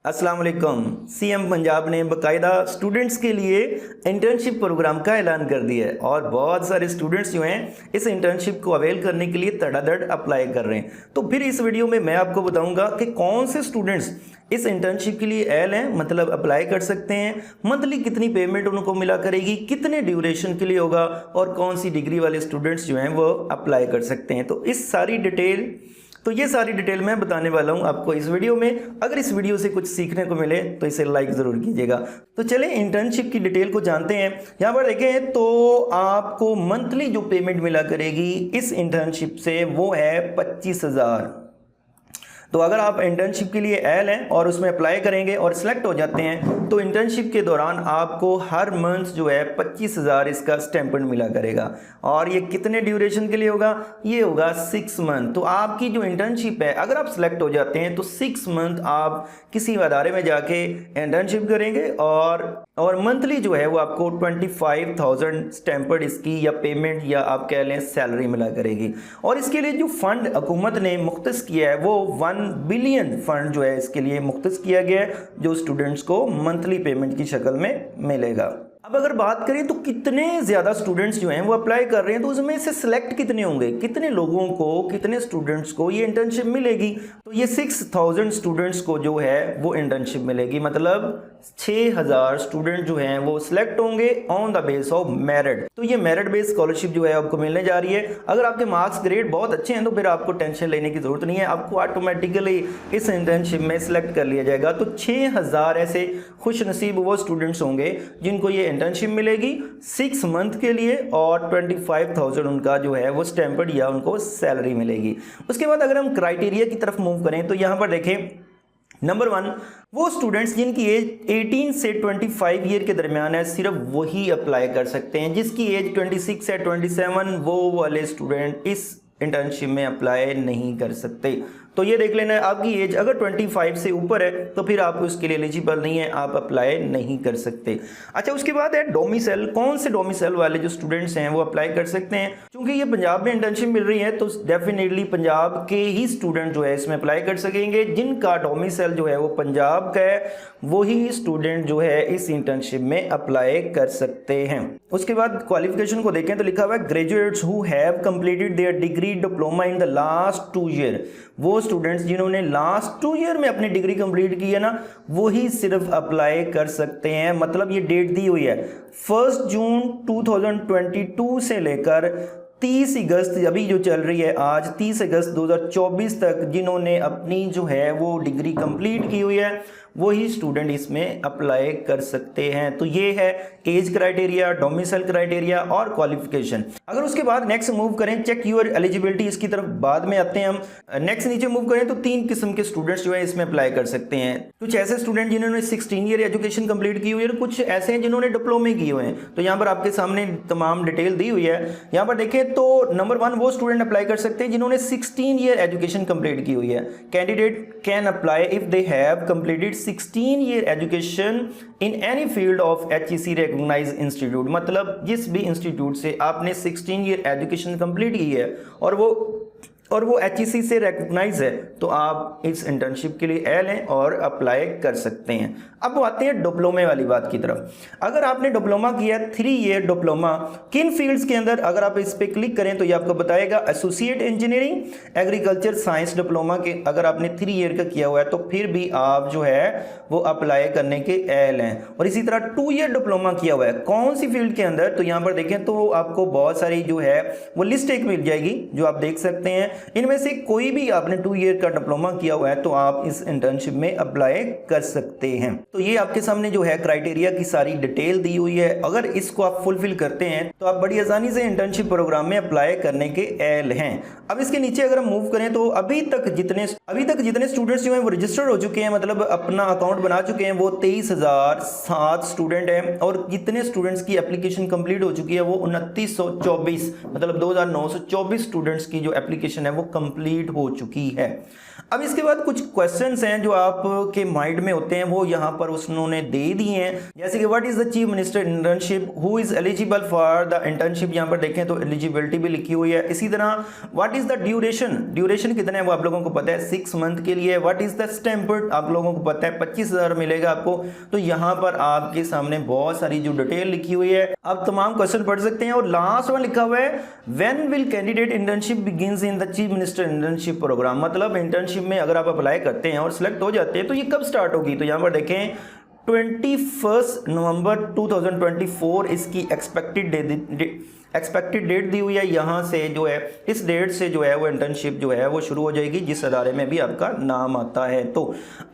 अस्सलाम वालेकुम। सीएम पंजाब ने बाकायदा स्टूडेंट्स के लिए इंटर्नशिप प्रोग्राम का ऐलान कर दिया है और बहुत सारे स्टूडेंट्स जो हैं इस इंटर्नशिप को अवेल करने के लिए धड़ाधड़ अप्लाई कर रहे हैं। तो फिर इस वीडियो में मैं आपको बताऊंगा कि कौन से स्टूडेंट्स इस इंटर्नशिप के लिए एल हैं, मतलब अप्लाई कर सकते हैं, मंथली कितनी पेमेंट उनको मिला करेगी, कितने ड्यूरेशन के लिए होगा और कौन सी डिग्री वाले स्टूडेंट्स जो हैं वो अप्लाई कर सकते हैं। तो ये सारी डिटेल मैं बताने वाला हूं आपको इस वीडियो में। अगर इस वीडियो से कुछ सीखने को मिले तो इसे लाइक ज़रूर कीजिएगा। तो चलें इंटर्नशिप की डिटेल को जानते हैं। यहाँ पर देखें तो आपको मंथली जो पेमेंट मिला करेगी इस इंटर्नशिप से वो है 25,000। तो अगर आप इंटर्नशिप के लिए एल हैं और उसमें अप्लाई करेंगे और सिलेक्ट हो जाते हैं तो इंटर्नशिप के दौरान आपको हर मंथ जो है 25,000 इसका स्टैम्पेंड मिला करेगा। और ये कितने ड्यूरेशन के लिए होगा? ये होगा 6 मंथ। तो आपकी जो इंटर्नशिप है, अगर आप सिलेक्ट हो जाते हैं तो 6 मंथ आप किसी अदारे में जाके इंटर्नशिप करेंगे और मंथली जो है वो आपको 25,000 स्टैम्पर्ड इसकी या पेमेंट या आप कह लें सैलरी मिला करेगी। और इसके लिए जो फंड हुकूमत ने मुख्तस किया है वो 1 बिलियन फंड जो है इसके लिए मुख्तस किया गया है, जो स्टूडेंट्स को मंथली पेमेंट की शक्ल में मिलेगा। अब अगर बात करें तो कितने ज़्यादा स्टूडेंट्स जो हैं वो अप्लाई कर रहे हैं, तो उसमें से सिलेक्ट कितने होंगे, कितने लोगों को, कितने स्टूडेंट्स को ये इंटर्नशिप मिलेगी। तो ये 6,000 स्टूडेंट्स को जो है वो इंटर्नशिप मिलेगी, मतलब 6,000 स्टूडेंट जो हैं वो सिलेक्ट होंगे on the base of merit. तो ये मेरिट बेस्ड स्कॉलरशिप जो है आपको मिलने जा रही है। अगर आपके मार्क्स ग्रेड बहुत अच्छे हैं तो फिर आपको टेंशन लेने की जरूरत नहीं है, आपको ऑटोमेटिकली इस इंटर्नशिप में सिलेक्ट कर लिया जाएगा। तो 6,000 ऐसे खुश नसीब वो स्टूडेंट्स होंगे जिनको ये इंटर्नशिप मिलेगी 6 मंथ के लिए और 25,000 उनका जो है वो स्टैम्पर्ड या उनको सैलरी मिलेगी। उसके बाद अगर हम क्राइटेरिया की तरफ मूव करें तो यहाँ पर देखें, नंबर 1 वो स्टूडेंट्स जिनकी एज 18 से 25 ईयर के दरमियान है, सिर्फ वही अप्लाई कर सकते हैं। जिसकी एज 26 से 27 वो वाले स्टूडेंट इस इंटर्नशिप में अप्लाई नहीं कर सकते। तो ये देख लेना है, आपकी एज अगर 25 से ऊपर है तो फिर आप उसके लिए एलिजिबल नहीं है, आप अप्लाई नहीं कर सकते। अच्छा, उसके बाद है डोमिसाइल। कौन से डोमिसाइल वाले जो स्टूडेंट्स हैं वो अप्लाई कर सकते हैं? क्योंकि ये पंजाब में इंटर्नशिप मिल रही है तो डेफिनेटली पंजाब के ही स्टूडेंट जो है इसमें अप्लाई कर सकेंगे। जिनका डोमिसाइल जो है वो पंजाब का है वही स्टूडेंट जो है इस इंटर्नशिप में अप्लाई कर सकते हैं। उसके बाद क्वालिफिकेशन को देखें तो लिखा हुआ है graduates who have completed there degree diploma in the last 2 year. वो स्टूडेंट्स जिन्होंने लास्ट 2 ईयर में अपनी डिग्री कंप्लीट की है ना, वही सिर्फ अप्लाई कर सकते हैं। मतलब ये डेट दी हुई है 1 जून 2022 से लेकर 30 अगस्त अभी जो चल रही है आज 30 अगस्त 2024 तक जिन्होंने अपनी जो है वो डिग्री कंप्लीट की हुई है वही स्टूडेंट इसमें अप्लाई कर सकते हैं। तो ये है एज क्राइटेरिया, डोमिसाइल क्राइटेरिया और क्वालिफिकेशन। अगर उसके बाद नेक्स्ट मूव करें, चेक यूर एलिजिबिलिटी, इसकी तरफ बाद में आते हैं हम। नेक्स्ट नीचे मूव करें तो 3 किस्म के स्टूडेंट्स जो है इसमें अप्लाई कर सकते हैं। कुछ ऐसे स्टूडेंट जिन्होंने 16 ईयर एजुकेशन कंप्लीट की हुई है, कुछ ऐसे हैं जिन्होंने डिप्लोमे किए हुए हैं। तो यहाँ पर आपके सामने तमाम डिटेल दी हुई है। यहाँ पर देखें तो नंबर 1 वो स्टूडेंट अप्लाई कर सकते हैं जिन्होंने 16 ईयर एजुकेशन कंप्लीट की हुई है। Candidate can apply if they have completed 16 year education in any field of HEC recognised institute. मतलब जिस भी इंस्टीट्यूट से आपने 16 ईयर एजुकेशन कंप्लीट की है और वो HEC से रिकॉग्नाइज है तो आप इस इंटर्नशिप के लिए एल हैं और अप्लाई कर सकते हैं। अब आते हैं डिप्लोमे वाली बात की तरफ। अगर आपने डिप्लोमा किया 3 ईयर डिप्लोमा किन फील्ड्स के अंदर, अगर आप इस पे क्लिक करें तो ये आपको बताएगा associate engineering, agriculture science diploma के अगर आपने 3 ईयर का किया हुआ है तो फिर भी आप जो है वो अप्लाई करने के एल हैं। और इसी तरह 2 ईयर डिप्लोमा किया हुआ है कौन सी फील्ड के अंदर, तो यहाँ पर देखें तो आपको बहुत सारी जो है वो लिस्ट एक मिल जाएगी जो आप देख सकते हैं। इनमें से कोई भी आपने 2 ईयर का डिप्लोमा किया हुआ है तो आप इस इंटर्नशिप में अप्लाई कर सकते हैं। तो ये आपके सामने जो है क्राइटेरिया की सारी डिटेल दी हुई है। अगर इसको आप फुलफिल करते हैं तो आप बड़ी आसानी से इंटर्नशिप प्रोग्राम में अप्लाई करने के एल हैं। अब इसके नीचे अगर हम मूव करें तो अभी तक जितने स्टूडेंट्स जो हैं वो रजिस्टर्ड हो चुके हैं, मतलब अपना अकाउंट बना चुके हैं, वो 23,007 स्टूडेंट हैं। और जितने स्टूडेंट्स की एप्लीकेशन कंप्लीट हो चुकी है वो 2924, मतलब 2,924 स्टूडेंट्स की जो एप्लीकेशन है है वो कंप्लीट हो चुकी है। अब इसके बाद कुछ क्वेश्चंस हैं जो आपके माइंड में होते हैं, वो यहाँ पर उन्होंने दे दिए हैं, जैसे कि what is the chief minister internship, who is eligible for the internship, यहाँ पर देखें तो एलिजिबिलिटी भी लिखी हुई है। इसी तरह what is the duration, duration कितना है वो आप लोगों को पता है, 6 मंथ के लिए। व्हाट इज द स्टैम्पर्ड, आप लोगों को पता है 25,000 मिलेगा आपको। तो यहाँ पर आपके सामने बहुत सारी जो डिटेल लिखी हुई है, आप तमाम क्वेश्चन पढ़ सकते हैं। और लास्ट में लिखा हुआ है when will candidate internship begins in the chief minister internship programme, मतलब इंटर्नशिप में अगर आप अप्लाई करते हैं और सिलेक्ट हो जाते हैं तो ये कब स्टार्ट होगी। तो यहाँ पर देखें 21 नवंबर 2024 इसकी एक्सपेक्टेड डेट दी हुई है। यहाँ से जो है इस डेट से जो है वो इंटर्नशिप जो है वो शुरू हो जाएगी जिस अदारे में भी आपका नाम आता है। तो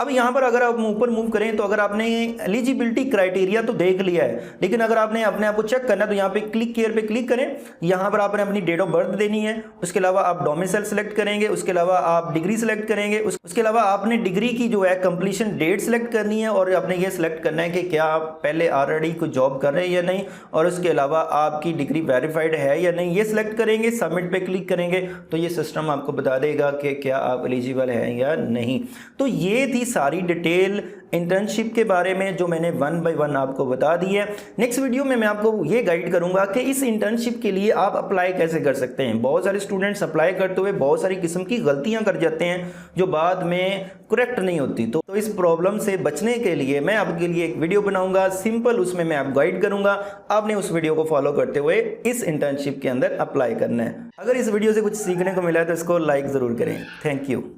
अब यहाँ पर अगर आप ऊपर मूव करें तो अगर आपने एलिजिबिलिटी क्राइटेरिया तो देख लिया है, लेकिन अगर आपने अपने आप को चेक करना है तो यहाँ पे क्लिक केयर पे क्लिक करें। यहाँ पर आपने अपनी डेट ऑफ बर्थ देनी है, उसके अलावा आप डोमिसाइल सेलेक्ट करेंगे, उसके अलावा आप डिग्री सेलेक्ट करेंगे, उसके अलावा आपने डिग्री की जो है कंप्लीशन डेट सेलेक्ट करनी है और आपने ये सेलेक्ट करना है कि क्या आप पहले ऑलरेडी कोई जॉब कर रहे हैं या नहीं, और उसके अलावा आपकी डिग्री वेरीफाइड है या नहीं, ये सिलेक्ट करेंगे। सबमिट पे क्लिक करेंगे तो ये सिस्टम आपको बता देगा कि क्या आप एलिजिबल हैं या नहीं। तो ये थी सारी डिटेल इंटर्नशिप के बारे में जो मैंने 1 बाय 1 आपको बता दी है। नेक्स्ट वीडियो में मैं आपको ये गाइड करूंगा कि इस इंटर्नशिप के लिए आप अप्लाई कैसे कर सकते हैं। बहुत सारे स्टूडेंट्स अप्लाई करते हुए बहुत सारी किस्म की गलतियां कर जाते हैं जो बाद में करेक्ट नहीं होती। तो इस प्रॉब्लम से बचने के लिए मैं आपके लिए एक वीडियो बनाऊंगा सिंपल, उसमें मैं आप गाइड करूंगा, आपने उस वीडियो को फॉलो करते हुए इस इंटर्नशिप के अंदर अप्लाई करना है। अगर इस वीडियो से कुछ सीखने को मिला है तो इसको लाइक ज़रूर करें। Thank you.